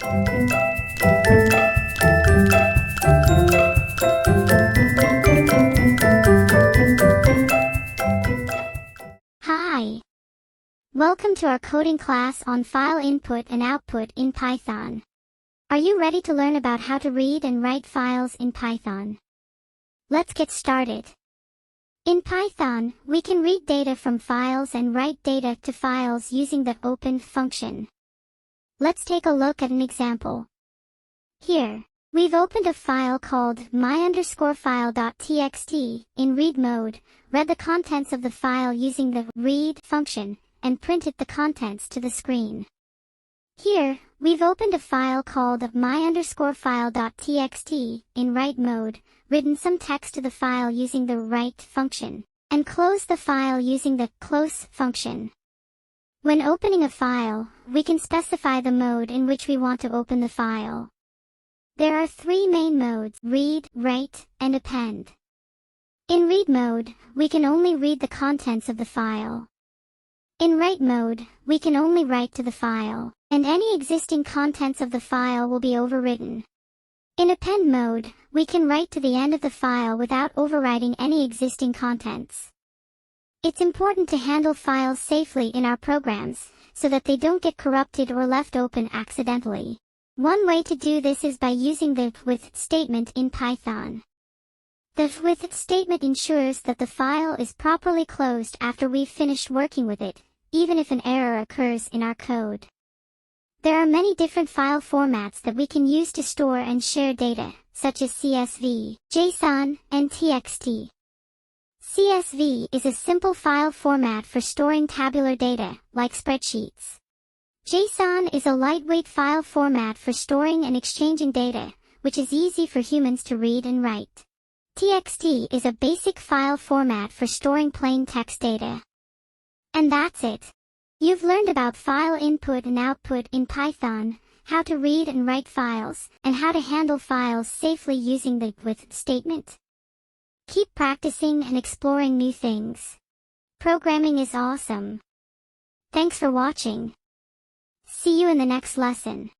Hi! Welcome to our coding class on file input and output in Python. Are you ready to learn about how to read and write files in Python? Let's get started. In Python, we can read data from files and write data to files using the append function. Let's take a look at an example. Here, we've opened a file called my_file.txt in read mode, read the contents of the file using the read function, and printed the contents to the screen. Here, we've opened a file called my_file.txt in write mode, written some text to the file using the write function, and closed the file using the close function. When opening a file, we can specify the mode in which we want to open the file. There are three main modes: read, write, and append. In read mode, we can only read the contents of the file. In write mode, we can only write to the file, and any existing contents of the file will be overwritten. In append mode, we can write to the end of the file without overwriting any existing contents. It's important to handle files safely in our programs, so that they don't get corrupted or left open accidentally. One way to do this is by using the with statement in Python. The with statement ensures that the file is properly closed after we've finished working with it, even if an error occurs in our code. There are many different file formats that we can use to store and share data, such as CSV, JSON, and TXT. CSV is a simple file format for storing tabular data, like spreadsheets. JSON is a lightweight file format for storing and exchanging data, which is easy for humans to read and write. TXT is a basic file format for storing plain text data. And that's it. You've learned about file input and output in Python, how to read and write files, and how to handle files safely using the with statement. Keep practicing and exploring new things. Programming is awesome. Thanks for watching. See you in the next lesson.